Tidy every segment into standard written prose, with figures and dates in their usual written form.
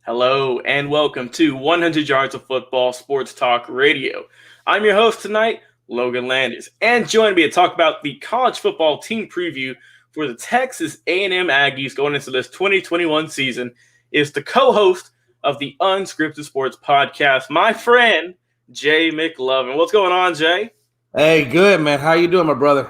Hello and welcome to 100 Yards of Football Sports Talk Radio. I'm your host tonight, Logan Landers, and joining me to talk about the college football team preview for the Texas A&M Aggies going into this 2021 season is the co-host of the Unscripted Sports Podcast, my friend, Jay McLovin. What's going on, Jay? Hey, good, man. How you doing, my brother?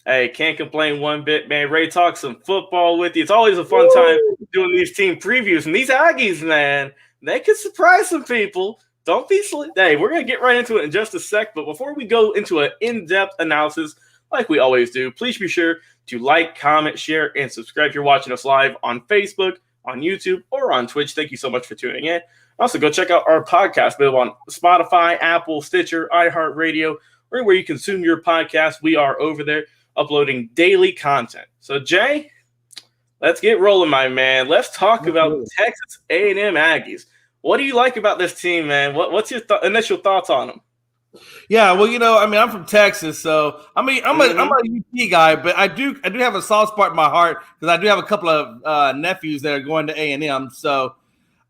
Hey, can't complain one bit, man. Ready to talk some football with you. It's always a fun time doing these team previews. And these Aggies, man, they could surprise some people. Don't be silly. Hey, we're going to get right into it in just a sec. But before we go into an in-depth analysis, like we always do, please be sure to like, comment, share, and subscribe if you're watching us live on Facebook, on YouTube, or on Twitch. Thank you so much for tuning in. Also, go check out our podcast available on Spotify, Apple, Stitcher, iHeartRadio, or where you consume your podcast. We are over there uploading daily content. So, Jay, let's get rolling, my man. Let's talk about Texas A&M Aggies. What do you like about this team, man? What's your initial thoughts on them? Yeah, well, I'm from Texas, so I'm a UT guy, but I do have a soft spot in my heart because I do have a couple of nephews that are going to A&M. So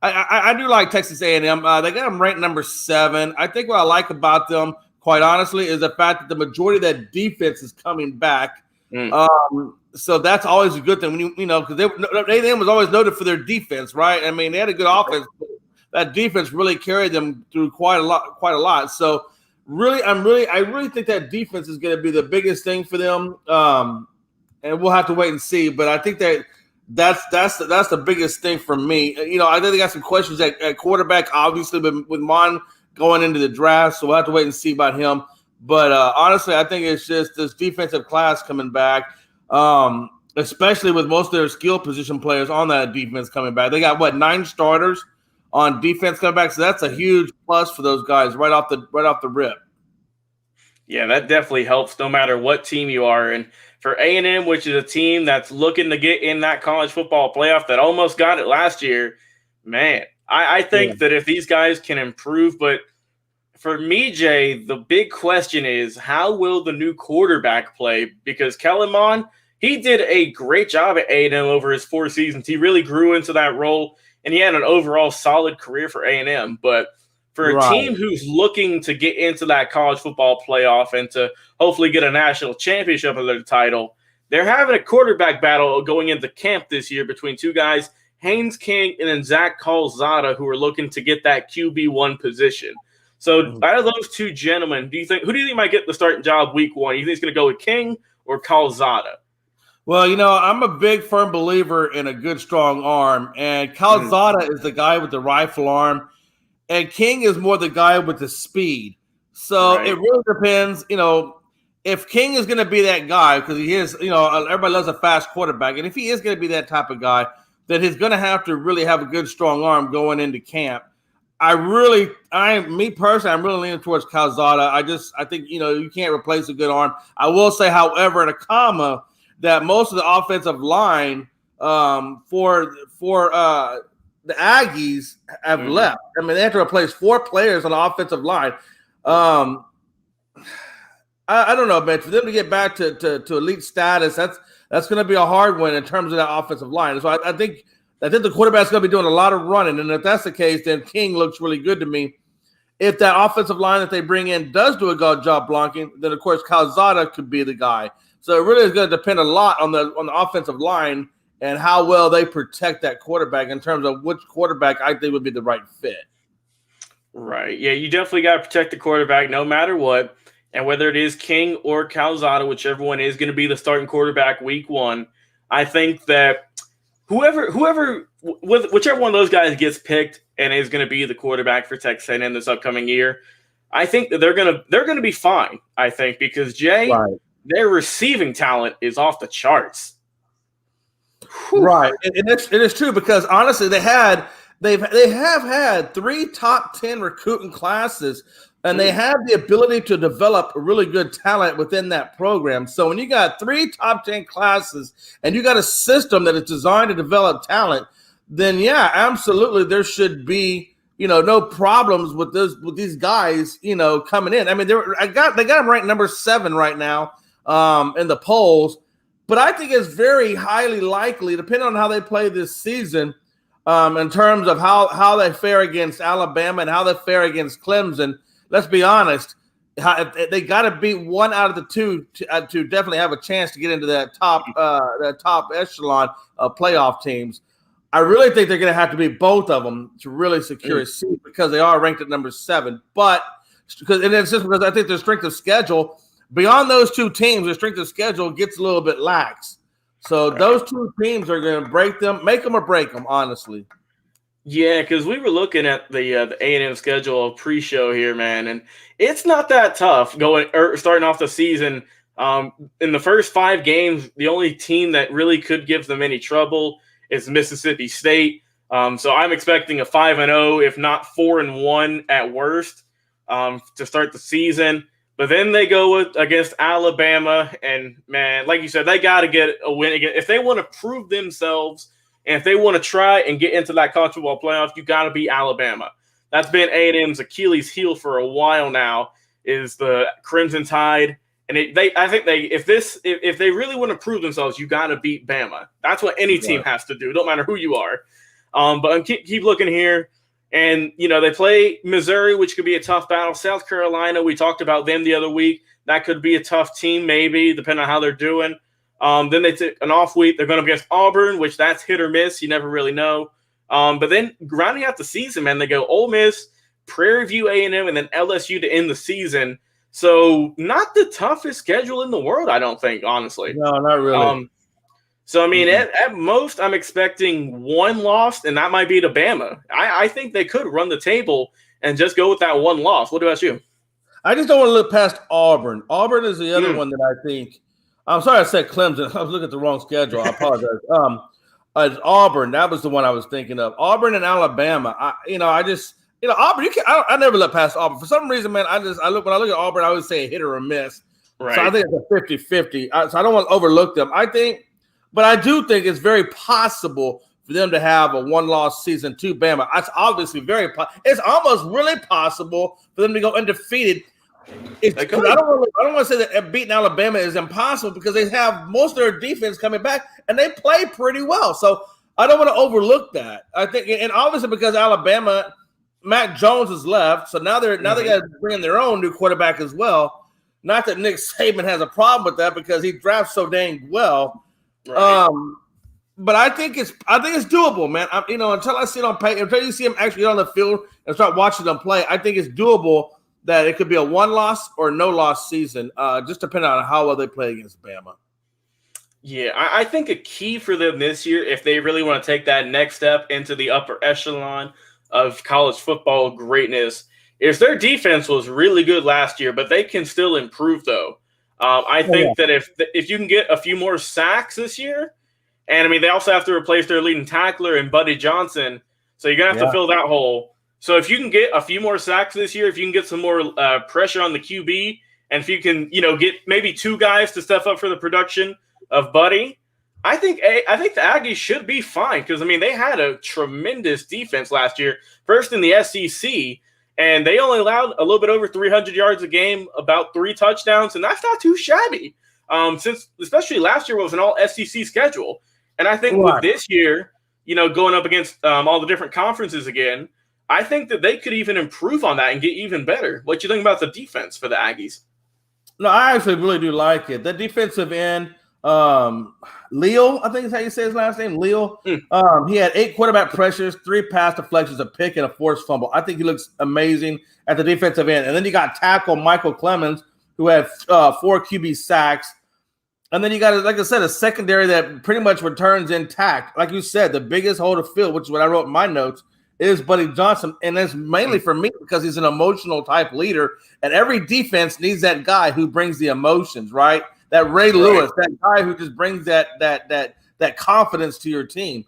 I do like Texas A&M. They got them ranked number 7. I think what I like about them, quite honestly, is the fact that the majority of that defense is coming back. So that's always a good thing when because A&M was always noted for their defense, right? I mean, they had a good offense, but that defense really carried them through quite a lot. So I really think that defense is going to be the biggest thing for them. And we'll have to wait and see. But I think that's the biggest thing for me. I think they got some questions at quarterback, obviously, with Mon going into the draft, so we'll have to wait and see about him. But honestly, I think it's just this defensive class coming back, especially with most of their skill position players on that defense coming back. They got 9 starters on defense coming back, so that's a huge plus for those guys right off the rip. Yeah, that definitely helps no matter what team you are. And for A&M, which is a team that's looking to get in that college football playoff that almost got it last year, man, I think that if these guys can improve, but for me, Jay, the big question is how will the new quarterback play? Because Kellen Mond, he did a great job at A&M over his 4 seasons. He really grew into that role, and he had an overall solid career for A&M. But for a team who's looking to get into that college football playoff and to hopefully get a national championship under their title, they're having a quarterback battle going into camp this year between 2 guys, Haynes King and then Zach Calzada, who are looking to get that QB1 position. So out of those 2 gentlemen, who do you think might get the starting job week 1? You think it's going to go with King or Calzada? Well, I'm a big firm believer in a good, strong arm, and Calzada is the guy with the rifle arm, and King is more the guy with the speed. So It really depends, if King is going to be that guy, because he is, everybody loves a fast quarterback, and if he is going to be that type of guy, then he's going to have to really have a good, strong arm going into camp. I'm really leaning towards Calzada. I think, you can't replace a good arm. I will say, however, in a comma, that most of the offensive line for the Aggies have left. I mean, they have to replace 4 players on the offensive line. I don't know, man. For them to get back to elite status, that's going to be a hard one in terms of that offensive line. So I think the quarterback's going to be doing a lot of running, and if that's the case, then King looks really good to me. If that offensive line that they bring in does do a good job blocking, then of course Calzada could be the guy. So it really is going to depend a lot on the offensive line and how well they protect that quarterback in terms of which quarterback I think would be the right fit. Right. Yeah, you definitely got to protect the quarterback no matter what. And whether it is King or Calzada, whichever one is going to be the starting quarterback week 1, I think that whichever one of those guys gets picked and is going to be the quarterback for Texas A&M this upcoming year, I think that they're going to be fine. I think because Jay, their receiving talent is off the charts. Whew. Right, and it is true because honestly, they have had 3 top 10 recruiting classes, and they have the ability to develop a really good talent within that program. So when you got 3 top 10 classes and you got a system that is designed to develop talent, then yeah, absolutely, there should be no problems with these guys coming in. I mean, they got them ranked number 7 right now in the polls. But I think it's very highly likely, depending on how they play this season, in terms of how they fare against Alabama and how they fare against Clemson. Let's be honest. They got to beat one out of the two to definitely have a chance to get into that top echelon of playoff teams. I really think they're going to have to beat both of them to really secure a seat because they are ranked at number 7. But it's just because I think their strength of schedule beyond those two teams, their strength of schedule gets a little bit lax. So those two teams are going to make them or break them, honestly. Yeah, because we were looking at the A&M schedule pre-show here, man, and it's not that tough starting off the season. In the first 5 games, the only team that really could give them any trouble is Mississippi State. So I'm expecting a 5-0, if not 4-1 at worst, to start the season. But then they go against Alabama, and man, like you said, they got to get a win again if they want to prove themselves. And if they want to try and get into that college football playoff, you got to beat Alabama. That's been A&M's Achilles heel for a while now, is the Crimson Tide. And I think if they really want to prove themselves, you got to beat Bama. That's what any team has to do. Don't matter who you are. But keep looking here. And, they play Missouri, which could be a tough battle. South Carolina, we talked about them the other week. That could be a tough team, maybe, depending on how they're doing. Then they took an off week. They're going up against Auburn, which that's hit or miss. You never really know. But then rounding out the season, man, they go Ole Miss, Prairie View A&M, and then LSU to end the season. So not the toughest schedule in the world, I don't think, honestly. No, not really. At most, I'm expecting one loss, and that might be to Bama. I think they could run the table and just go with that one loss. What about you? I just don't want to look past Auburn. Auburn is the other one that I think – I'm sorry I said Clemson. I was looking at the wrong schedule. I apologize. It's Auburn. That was the one I was thinking of. Auburn and Alabama. Auburn. I never look past Auburn. For some reason, man, when I look at Auburn, I always say a hit or a miss. Right. So I think it's a 50-50. So I don't want to overlook them. I do think it's very possible for them to have a one-loss season to Bama. It's obviously it's almost really possible for them to go undefeated. I don't want to say that beating Alabama is impossible because they have most of their defense coming back and they play pretty well. So I don't want to overlook that. I think, and obviously because Alabama, Mac Jones has left, so now they got to bring in their own new quarterback as well. Not that Nick Saban has a problem with that because he drafts so dang well. Right. But I think it's doable, man. Until I see it on paper, until you see him actually get on the field and start watching them play, I think it's doable. That it could be a one-loss or no-loss season, just depending on how well they play against Bama. Yeah, I think a key for them this year, if they really want to take that next step into the upper echelon of college football greatness, is their defense was really good last year, but they can still improve, though. I think that if you can get a few more sacks this year, and, they also have to replace their leading tackler in Buddy Johnson, so you're going to have to fill that hole. So if you can get a few more sacks this year, if you can get some more pressure on the QB, and if you can, get maybe 2 guys to step up for the production of Buddy, I think the Aggies should be fine because, they had a tremendous defense last year, first in the SEC, and they only allowed a little bit over 300 yards a game, about 3 touchdowns, and that's not too shabby, since especially last year was an all-SEC schedule. And I think with this year, going up against all the different conferences again, I think that they could even improve on that and get even better. What do you think about the defense for the Aggies? No, I actually really do like it. The defensive end, Leo, I think is how you say his last name, Leo. He had 8 quarterback pressures, 3 pass deflections, a pick, and a forced fumble. I think he looks amazing at the defensive end. And then you got tackle Michael Clemens, who had 4 QB sacks. And then you got, like I said, a secondary that pretty much returns intact. Like you said, the biggest hole to fill, which is what I wrote in my notes, is Buddy Johnson, and that's mainly for me because he's an emotional type leader, and every defense needs that guy who brings the emotions, right? That Ray Lewis, that guy who just brings that confidence to your team.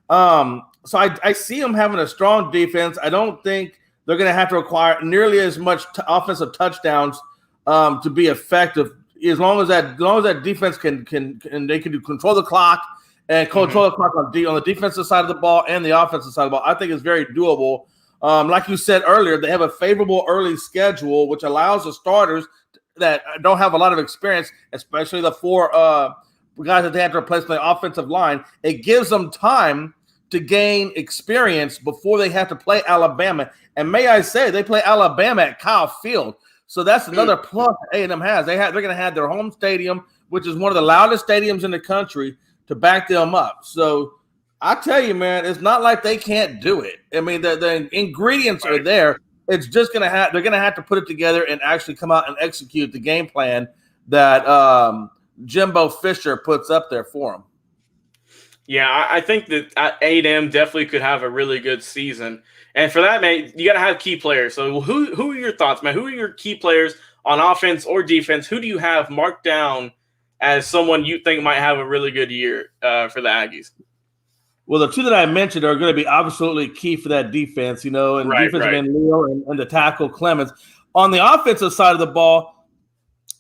So I see him having a strong defense. I don't think they're going to have to require nearly as much offensive touchdowns to be effective. As long as that defense can control the clock. And control the clock on the defensive side of the ball and the offensive side of the ball. I think it's very doable. Like you said earlier, they have a favorable early schedule, which allows the starters that don't have a lot of experience, especially the 4 guys that they have to replace on the offensive line. It gives them time to gain experience before they have to play Alabama. And may I say, they play Alabama at Kyle Field. So that's another plus A&M has. They're going to have their home stadium, which is one of the loudest stadiums in the country, to back them up. So I tell you, man, it's not like they can't do it. I mean, the ingredients are there. It's just they're going to have to put it together and actually come out and execute the game plan that Jimbo Fisher puts up there for them. Yeah, I think that A&M definitely could have a really good season. And for that, man, you got to have key players. So who are your thoughts, man? Who are your key players on offense or defense? Who do you have marked down as someone you think might have a really good year for the Aggies? Well, the two that I mentioned are going to be absolutely key for that defense, and defensive end Leo and the tackle Clemens. On the offensive side of the ball,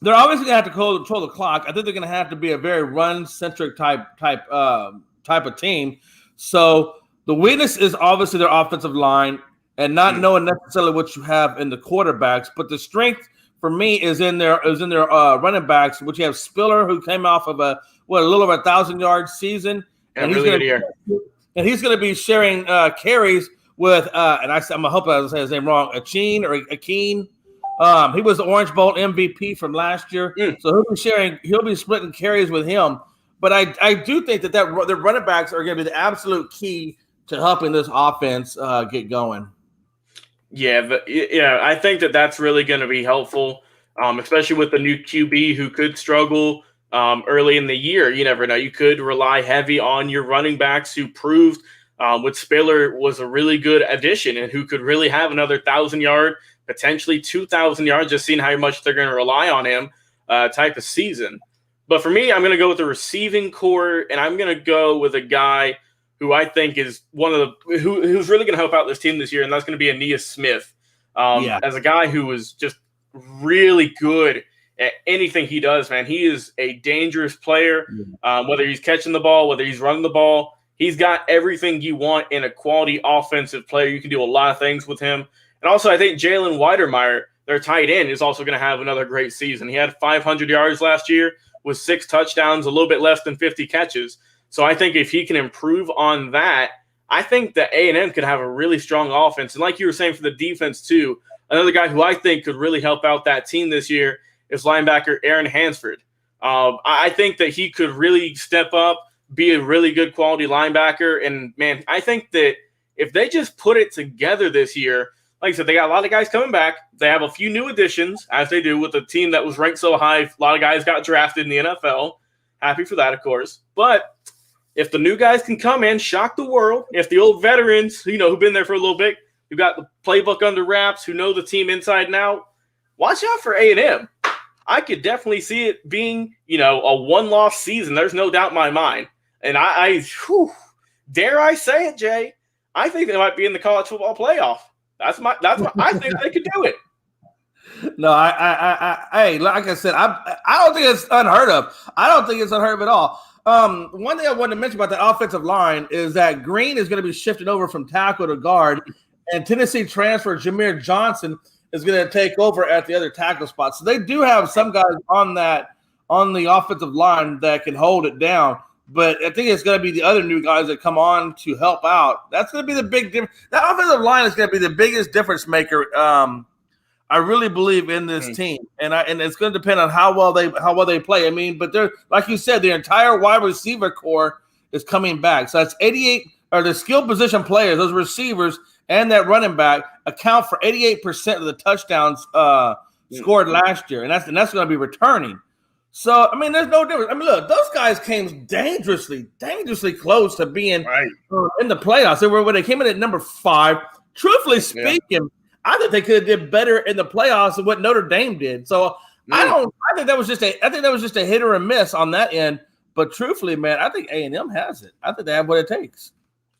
they're obviously going to have to control the clock. I think they're going to have to be a very run-centric type of team. So the weakness is obviously their offensive line and not knowing necessarily what you have in the quarterbacks. But the strength for me is in their running backs, which you have Spiller, who came off of a little over 1,000-yard season, and he's going to be sharing carries with and I hope I say his name wrong, Akeen. He was the Orange Bowl MVP from last year, so he'll be splitting carries with him. But I do think that the running backs are going to be the absolute key to helping this offense get going. Yeah, I think that's really going to be helpful, especially with the new QB who could struggle early in the year. You never know. You could rely heavy on your running backs who proved with Spiller was a really good addition and who could really have another 1,000-yard, potentially 2,000 yards, just seeing how much they're going to rely on him type of season. But for me, I'm going to go with the receiving core, and I'm going to go with a guy who I think is who's really going to help out this team this year, and that's going to be Aeneas Smith. As a guy who is just really good at anything he does, man. He is a dangerous player, whether he's catching the ball, whether he's running the ball. He's got everything you want in a quality offensive player. You can do a lot of things with him. And also, I think Jalen Weidermeyer, their tight end, is also going to have another great season. He had 500 yards last year with 6 touchdowns, a little bit less than 50 catches. So I think if he can improve on that, I think that A&M could have a really strong offense. And like you were saying for the defense too, another guy who I think could really help out that team this year is linebacker Aaron Hansford. I think that he could really step up, be a really good quality linebacker. And, man, I think that if they just put it together this year, like I said, they got a lot of guys coming back. They have a few new additions, as they do with a team that was ranked so high. A lot of guys got drafted in the NFL. Happy for that, of course. But if the new guys can come in, shock the world, if the old veterans, who've been there for a little bit, who got the playbook under wraps, who know the team inside and out, watch out for A&M. I could definitely see it being, a one-loss season. There's no doubt in my mind. And dare I say it, Jay, I think they might be in the college football playoff. That's what I think they could do it. No, hey, like I said, I don't think it's unheard of. I don't think it's unheard of at all. One thing I wanted to mention about the offensive line is that Green is going to be shifted over from tackle to guard, and Tennessee transfer Jameer Johnson is going to take over at the other tackle spot. So they do have some guys on the offensive line that can hold it down. But I think it's going to be the other new guys that come on to help out. That's going to be the big difference. That offensive line is going to be the biggest difference maker. I really believe in this team, and it's going to depend on how well they play. I mean, but they're, like you said, the entire wide receiver core is coming back. So that's 88, or the skill position players, those receivers and that running back account for 88% of the touchdowns scored last year, and that's going to be returning. So, I mean, there's no difference. I mean, look, those guys came dangerously close to being in the playoffs. They came in at number 5. Truthfully speaking, I think they could have did better in the playoffs than what Notre Dame did. So, I think that was just a hit or a miss on that end. But truthfully, man, I think A&M has it. I think they have what it takes.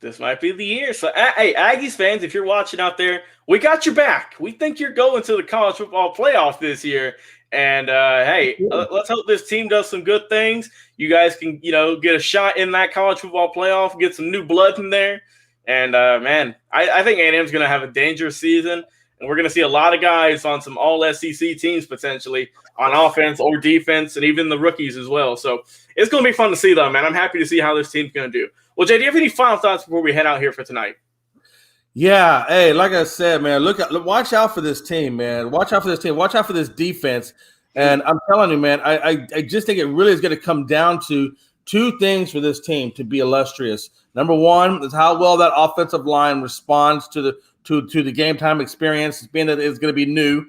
This might be the year. So, hey, Aggies fans, if you're watching out there, we got your back. We think you're going to the college football playoff this year. And, hey, let's hope this team does some good things. You guys can, get a shot in that college football playoff, get some new blood in there. And, man, I think A&M's going to have a dangerous season. And we're going to see a lot of guys on some all-SEC teams potentially on offense or defense and even the rookies as well. So it's going to be fun to see, though, man. I'm happy to see how this team's going to do. Well, Jay, do you have any final thoughts before we head out here for tonight? Yeah, hey, like I said, man, watch out for this team, man. Watch out for this team. Watch out for this defense. And I'm telling you, man, I just think it really is going to come down to two things for this team to be illustrious. Number one is how well that offensive line responds to the game time experience, being that it's going to be new.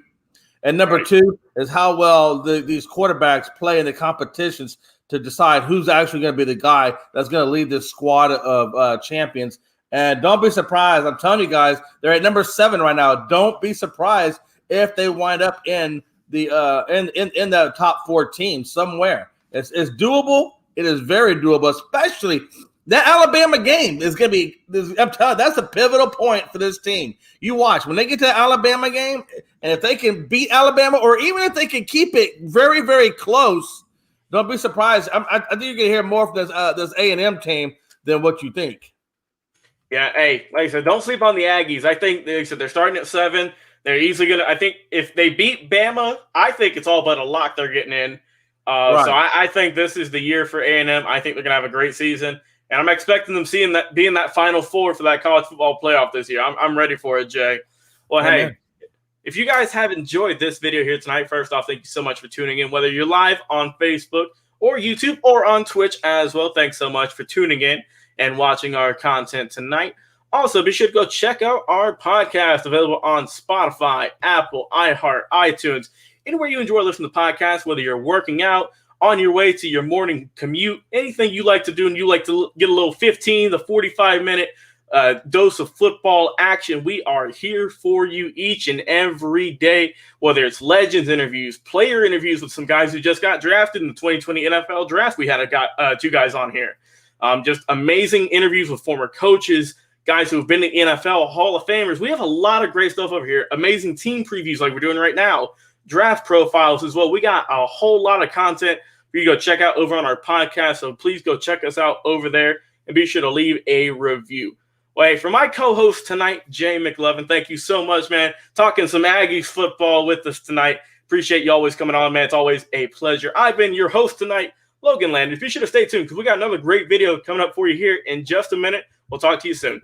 And number two is how well these quarterbacks play in the competitions to decide who's actually going to be the guy that's going to lead this squad of champions. And don't be surprised. I'm telling you guys, they're at number 7 right now. Don't be surprised if they wind up in the in the top 4 teams somewhere. It's doable. It is very doable, especially that Alabama game is going to be. I'm telling you, that's a pivotal point for this team. You watch when they get to the Alabama game, and if they can beat Alabama, or even if they can keep it very, very close, don't be surprised. I think you're going to hear more from this A&M team than what you think. Yeah, hey, like I said, don't sleep on the Aggies. I think they're starting at 7. They're easily going to – I think if they beat Bama, I think it's all but a lock they're getting in. Right. So I think this is the year for A&M. I think they're going to have a great season. And I'm expecting them being that Final Four for that college football playoff this year. I'm ready for it, Jay. Well, hey, if you guys have enjoyed this video here tonight, first off, thank you so much for tuning in, whether you're live on Facebook or YouTube or on Twitch as well. Thanks so much for tuning in and watching our content tonight. Also, be sure to go check out our podcast available on Spotify, Apple, iHeart, iTunes, anywhere you enjoy listening to podcasts, whether you're working out, on your way to your morning commute, anything you like to do and you like to get a little 15 to 45-minute dose of football action, we are here for you each and every day, whether it's legends interviews, player interviews with some guys who just got drafted in the 2020 NFL draft. We had 2 guys on here. Just amazing interviews with former coaches, guys who have been in the NFL, Hall of Famers. We have a lot of great stuff over here. Amazing team previews like we're doing right now. Draft profiles as well. We got a whole lot of content for you to go check out over on our podcast. So please go check us out over there and be sure to leave a review. Well, hey, for my co-host tonight, Jay McLovin, thank you so much, man. Talking some Aggies football with us tonight. Appreciate you always coming on, man. It's always a pleasure. I've been your host tonight, Logan Landers. Be sure to stay tuned because we got another great video coming up for you here in just a minute. We'll talk to you soon.